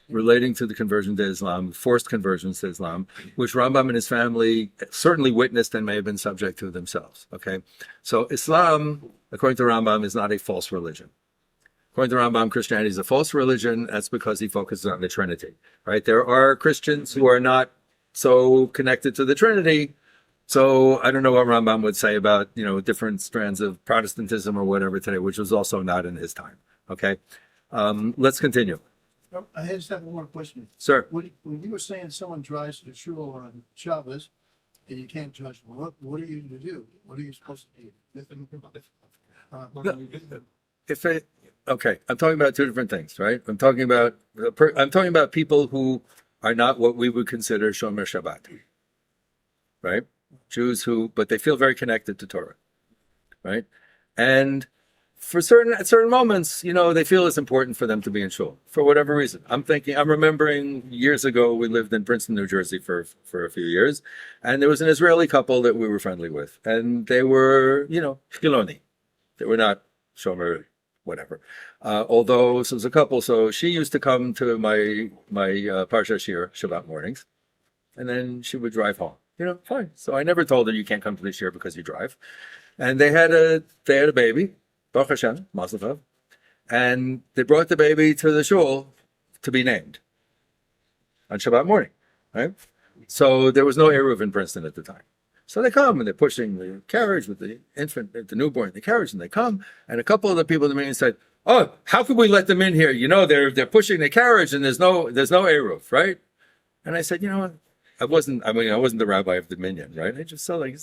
relating to the conversion to Islam, forced conversions to Islam, which Rambam and his family certainly witnessed and may have been subject to themselves. Okay. So Islam, according to Rambam, is not a false religion. According to Rambam, Christianity is a false religion. That's because he focuses on the Trinity, right? There are Christians who are not so connected to the Trinity. So I don't know what Rambam would say about, different strands of Protestantism or whatever today, which was also not in his time. Okay. Let's continue. I just have one more question. Sir. When you were saying someone drives to the shul on Shabbos and you can't judge them, what are you to do? What are you supposed to do? okay, I'm talking about two different things, right? I'm talking about people who are not what we would consider Shomer Shabbat, right? Jews but they feel very connected to Torah, right? And at certain moments, they feel it's important for them to be in shul for whatever reason. I'm remembering years ago, we lived in Princeton, New Jersey for a few years, and there was an Israeli couple that we were friendly with, and they were, Chiloni. They were not Shomer, whatever. Although this was a couple, so she used to come to my Parsha Shir Shabbat mornings, and then she would drive home. Fine. So I never told her you can't come to the Shir because you drive. And they had a baby, Baruch Hashem, Mazel Tov, and they brought the baby to the shul to be named on Shabbat morning, right? So there was no Eruv in Princeton at the time. So they come and they're pushing the carriage with the infant, the newborn in the carriage, and they come. And a couple of the people in the meeting said, "Oh, how could we let them in here? They're pushing the carriage and there's no Eruv, right?" And I said, what? I wasn't the rabbi of the minyan, right? I just said,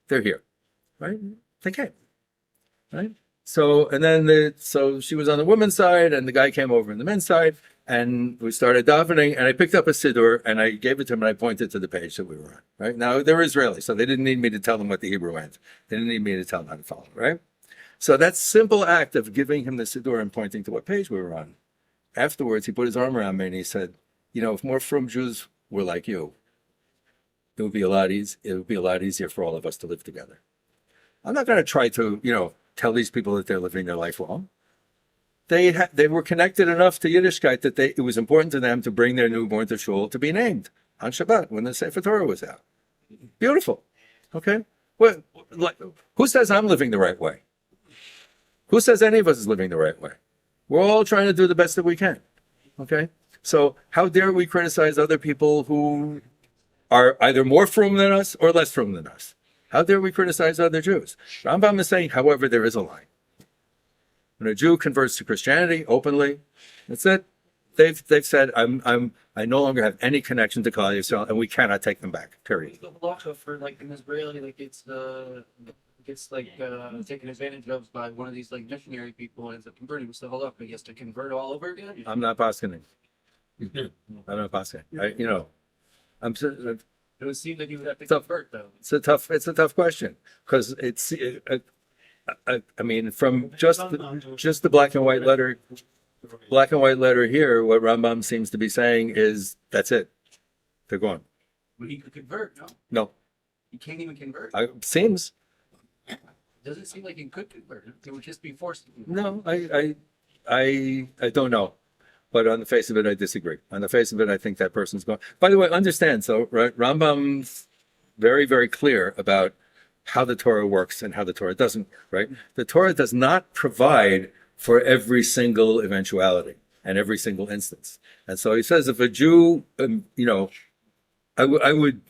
they're here, right? They came, right? So, and then so she was on the women's side and the guy came over on the men's side and we started davening and I picked up a siddur and I gave it to him and I pointed to the page that we were on, right? Now, they're Israeli, so they didn't need me to tell them what the Hebrew meant. They didn't need me to tell them how to follow, right? So that simple act of giving him the siddur and pointing to what page we were on, afterwards, he put his arm around me and he said, if more frum Jews were like you, it would be a lot easier for all of us to live together. I'm not going to try to, tell these people that they're living their life wrong. They were connected enough to Yiddishkeit that it was important to them to bring their newborn to shul to be named on Shabbat when the Sefer Torah was out. Beautiful. Okay? Well, who says I'm living the right way? Who says any of us is living the right way? We're all trying to do the best that we can. Okay? So how dare we criticize other people who are either more frum than us or less frum than us? How dare we criticize other Jews? Rambam is saying, however, there is a line. When a Jew converts to Christianity openly, that's it. They've said, I no longer have any connection to Klal Yisrael, and we cannot take them back. Period. The halacha for an Israeli, it's taken advantage of by one of these missionary people and ends up converting. What's the halacha? He has to convert all over again. I'm not paskening. I'm not paskening. It would seem that you would have to convert, though. It's a tough question because from just the black and white letter here, what Rambam seems to be saying is that's it. They're gone. But he could convert, no? No. He can't even convert. Seems. Doesn't seem like he could convert. It would just be forced. No, I don't know. But on the face of it, I disagree. On the face of it, I think that person's gone. By the way, understand, so right, Rambam's very, very clear about how the Torah works and how the Torah doesn't work, right? The Torah does not provide for every single eventuality and every single instance. And so he says if a Jew, I would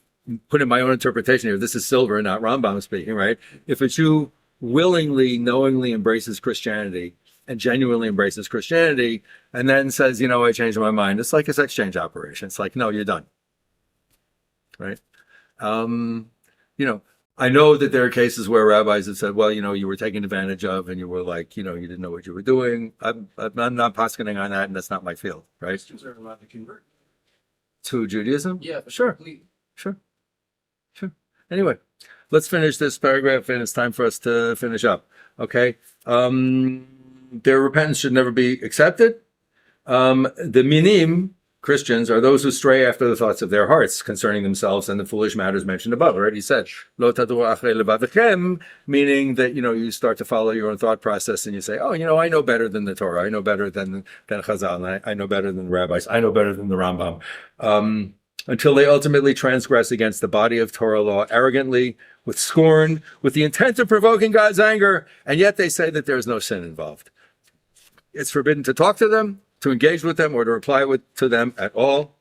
put in my own interpretation here, this is Silver, not Rambam speaking, right? If a Jew willingly, knowingly embraces Christianity and genuinely embraces Christianity, and then says, I changed my mind. It's like a sex change operation. It's like, no, you're done. Right? I know that there are cases where rabbis have said, well, you were taken advantage of and you were like, you didn't know what you were doing. I'm not paskening on that, and that's not my field, right? Christians are allowed to convert. To Judaism? Yeah, Sure. Anyway, let's finish this paragraph, and it's time for us to finish up. Okay? Their repentance should never be accepted. The minim, Christians, are those who stray after the thoughts of their hearts concerning themselves and the foolish matters mentioned above. Already said, lo tadu achrei levavechem, meaning that, you start to follow your own thought process and you say, I know better than the Torah. I know better than Chazal. I know better than the rabbis. I know better than the Rambam. Until they ultimately transgress against the body of Torah law arrogantly, with scorn, with the intent of provoking God's anger, and yet they say that there is no sin involved. It's forbidden to talk to them, to engage with them, or to reply to them at all.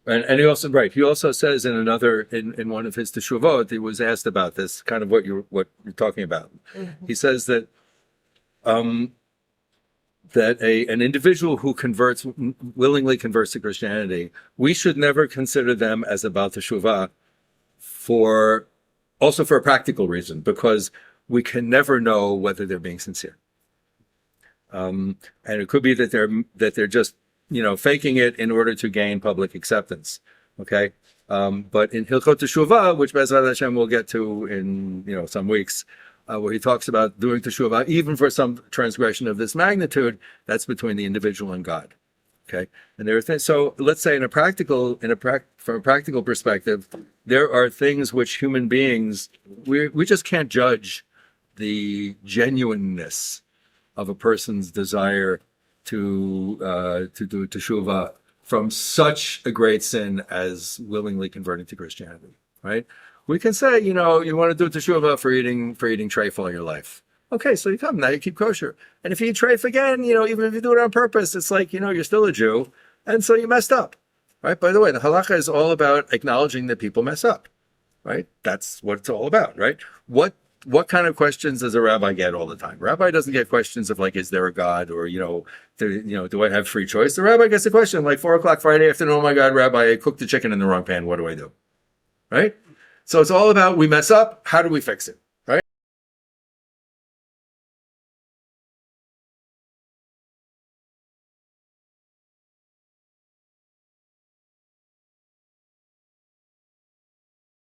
And he also says in one of his teshuvot, he was asked about this, kind of what you're talking about. He says that that an individual who willingly converts to Christianity, we should never consider them as about teshuvah also for a practical reason, because we can never know whether they're being sincere. And it could be that they're just, faking it in order to gain public acceptance. Okay. But in Hilchot Teshuvah, which Bezrat Hashem we'll get to in, some weeks, where he talks about doing teshuvah, even for some transgression of this magnitude, that's between the individual and God. Okay. And there are things, so let's say from a practical perspective, there are things which human beings, we just can't judge the genuineness of a person's desire to do teshuvah from such a great sin as willingly converting to Christianity, right? We can say, you want to do teshuvah for eating treif all your life. Okay, so you come, now you keep kosher. And if you eat treif again, even if you do it on purpose, it's like, you're still a Jew, and so you messed up, right? By the way, the halacha is all about acknowledging that people mess up, right? That's what it's all about, right? What kind of questions does a rabbi get all the time? Rabbi doesn't get questions of like, is there a God, or do I have free choice? The rabbi gets a question like 4:00 Friday afternoon. Oh my God, Rabbi, I cooked the chicken in the wrong pan. What do I do? Right? So it's all about, we mess up. How do we fix it?